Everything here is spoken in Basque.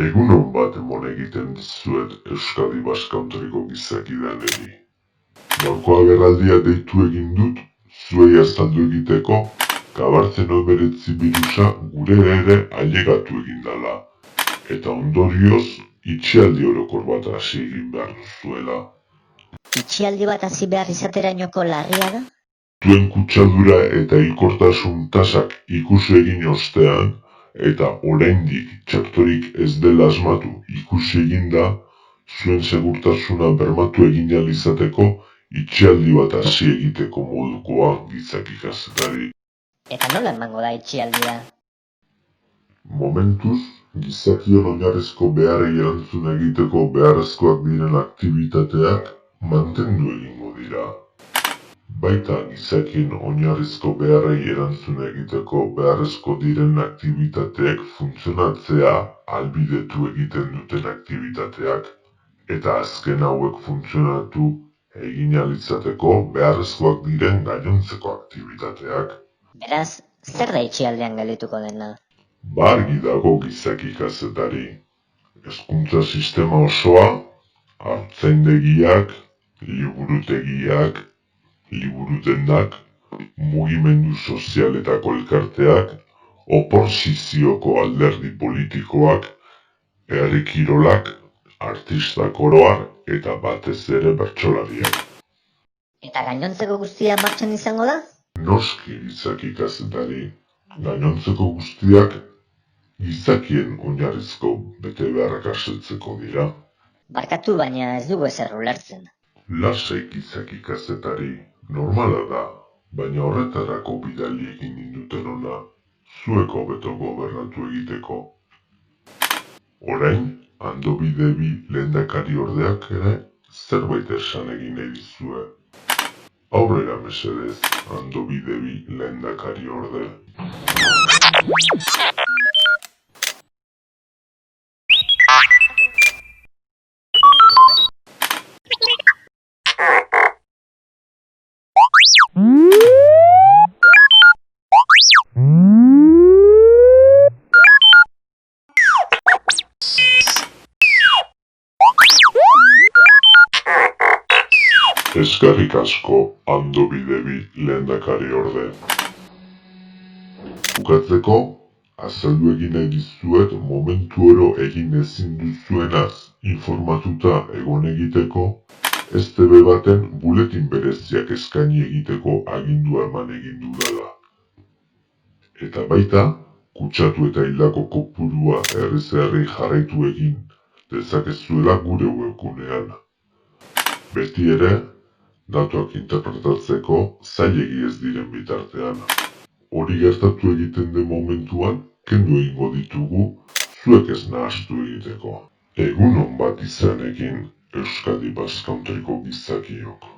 Egunon bat emon egiten dizuet Euskadi Basque Countryko gizakidaneri. Gaurko agerraldia deitu egin dut, zuei azaldu egiteko, Gabartzeno beretzi birusa gure ere ailegatu egin dala. Eta ondorioz, itxialdi orokor bat hasi egin behar duzuela. Itxialdi bat hasi behar izaterainoko larria da? Zuen kutsadura eta hilkortasun tasak ikusi egin ostean, eta oraindik txertorik ez dela asmatu ikusi egin da, zuen segurtasuna bermatu egin ahal izateko itxialdi bat hasi egiteko modukoa gizaki kazetari. Eta nola emango da itxialdia? Momentuz, gizakion oinarrizko beharrei erantzun egiteko beharrezkoak diren aktibitateak mantendu egingo dira. Baita gizakien oinarrizko beharrei erantzun egiteko beharrezko diren aktibitateek funtzionatzea ahalbidetu egiten duten aktibitateak, eta azken hauek funtzionatu egin ahal izateko beharrezkoak diren gainontzeko aktibitateak. Beraz, zer da itxialdean geldituko dena? Argi dago gizaki kazetari. Hezkuntza sistema osoa, haurtzaindegiak, liburutegiak, liburudendak, mugimendu sozialetako elkarteak, oposizioko alderdi politikoak, herri kirolak, artistak oroar eta batez ere bertsolariak. Eta gainontzeko guztia martxan izango da? Noski gizaki kazetari, gainontzeko guztiak gizakien oinarrizko betebeharrak asetzeko dira. Barkatu, baina ez dugu ezer ulertzen. Lasai gizaki kazetari, normala da, baina horretarako bidali egin ninduten ona, zuek hobeto gobernatu egiteko. Orain, Andobidebi lehendakari ordeak ere zerbait esan egin nahi dizue. Aurrera mesedez, Andobidebi lehendakari orde. Eskerrik asko, Andobidebi lehendakari orde. Bukatzeko, azaldu egin nahi dizuet momentu oro egin ezin duzuenaz informatuta egon egiteko, STB baten buletin bereziak eskaini egiteko agindua eman egin dudala. Eta baita, kutsatu eta hildako kopurua herri jarraitu egin dezakezuela gure webgunean. Beti ere, datuak interpretatzeko zailegi ez diren bitartean. Hori gertatu egiten den momentuan, kendu egingo ditugu, zuek ez nahastu egiteko. Egunon bat izanekin Euskadi Basque Countryko gizakiok.